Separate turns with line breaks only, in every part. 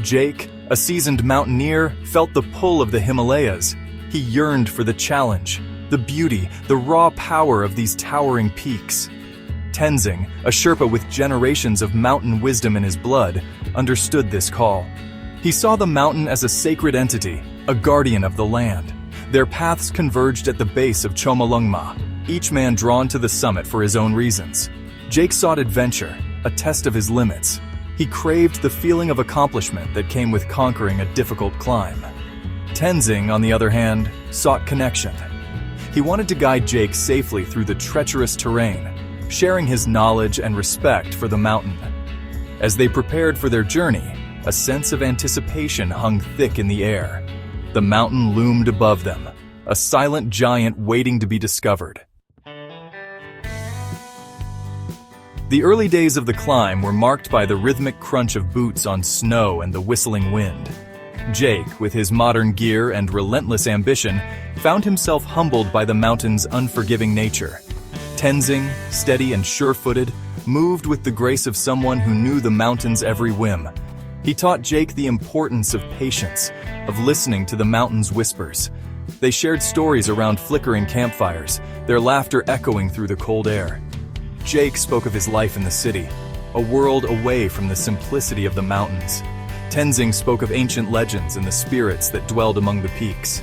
Jake, a seasoned mountaineer, felt the pull of the Himalayas. He yearned for the challenge, the beauty, the raw power of these towering peaks. Tenzing, a Sherpa with generations of mountain wisdom in his blood, understood this call. He saw the mountain as a sacred entity, a guardian of the land. Their paths converged at the base of Chomolungma, each man drawn to the summit for his own reasons. Jake sought adventure, a test of his limits. He craved the feeling of accomplishment that came with conquering a difficult climb. Tenzing, on the other hand, sought connection. He wanted to guide Jake safely through the treacherous terrain, sharing his knowledge and respect for the mountain. As they prepared for their journey, a sense of anticipation hung thick in the air. The mountain loomed above them, a silent giant waiting to be discovered. The early days of the climb were marked by the rhythmic crunch of boots on snow and the whistling wind. Jake, with his modern gear and relentless ambition, found himself humbled by the mountain's unforgiving nature. Tenzing, steady and sure-footed, moved with the grace of someone who knew the mountain's every whim. He taught Jake the importance of patience, of listening to the mountain's whispers. They shared stories around flickering campfires, their laughter echoing through the cold air. Jake spoke of his life in the city, a world away from the simplicity of the mountains. Tenzing spoke of ancient legends and the spirits that dwelled among the peaks.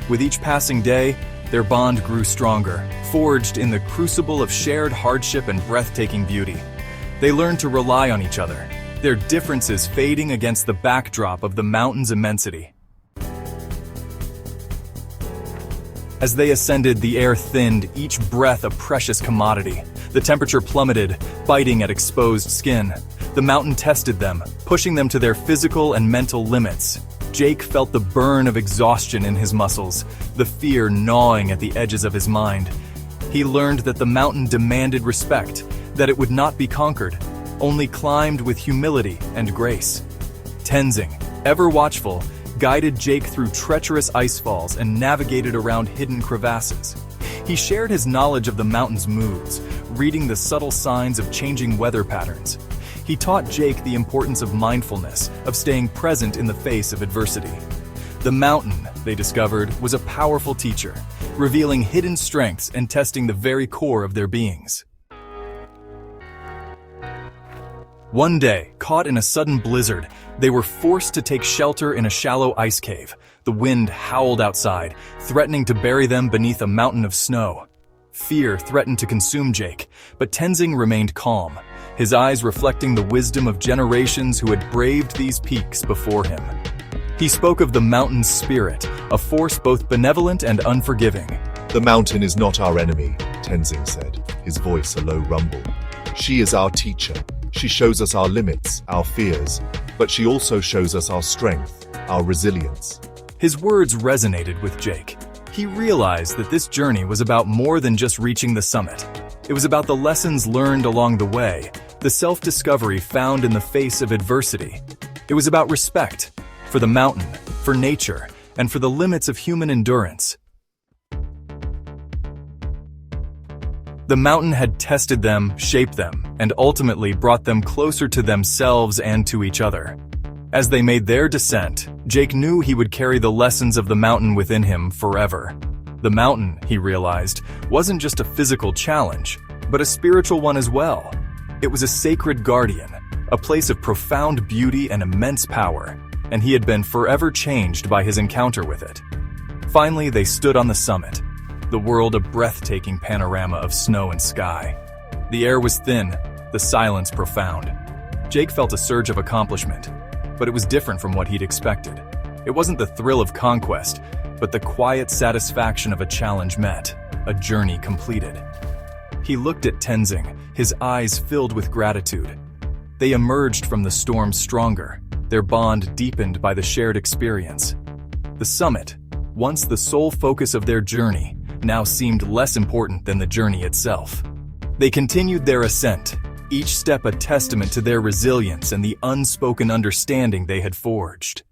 With each passing day, their bond grew stronger, forged in the crucible of shared hardship and breathtaking beauty. They learned to rely on each other, their differences fading against the backdrop of the mountain's immensity. As they ascended, the air thinned, each breath a precious commodity. The temperature plummeted, biting at exposed skin. The mountain tested them, pushing them to their physical and mental limits. Jake felt the burn of exhaustion in his muscles, the fear gnawing at the edges of his mind. He learned that the mountain demanded respect, that it would not be conquered, only climbed with humility and grace. Tenzing, ever watchful, guided Jake through treacherous icefalls and navigated around hidden crevasses. He shared his knowledge of the mountain's moods, reading the subtle signs of changing weather patterns. He taught Jake the importance of mindfulness, of staying present in the face of adversity. The mountain, they discovered, was a powerful teacher, revealing hidden strengths and testing the very core of their beings. One day, caught in a sudden blizzard, they were forced to take shelter in a shallow ice cave. The wind howled outside, threatening to bury them beneath a mountain of snow. Fear threatened to consume Jake, but Tenzing remained calm, his eyes reflecting the wisdom of generations who had braved these peaks before him. He spoke of the mountain's spirit, a force both benevolent and unforgiving.
"The mountain is not our enemy," Tenzing said, his voice a low rumble. "She is our teacher. She shows us our limits, our fears, but she also shows us our strength, our resilience."
His words resonated with Jake. He realized that this journey was about more than just reaching the summit. It was about the lessons learned along the way, the self-discovery found in the face of adversity. It was about respect for the mountain, for nature, and for the limits of human endurance. The mountain had tested them, shaped them, and ultimately brought them closer to themselves and to each other. As they made their descent, Jake knew he would carry the lessons of the mountain within him forever. The mountain, he realized, wasn't just a physical challenge, but a spiritual one as well. It was a sacred guardian, a place of profound beauty and immense power, and he had been forever changed by his encounter with it. Finally, they stood on the summit, the world a breathtaking panorama of snow and sky. The air was thin, the silence profound. Jake felt a surge of accomplishment, but it was different from what he'd expected. It wasn't the thrill of conquest, but the quiet satisfaction of a challenge met, a journey completed. He looked at Tenzing, his eyes filled with gratitude. They emerged from the storm stronger, their bond deepened by the shared experience. The summit, once the sole focus of their journey, now seemed less important than the journey itself. They continued their ascent, each step a testament to their resilience and the unspoken understanding they had forged.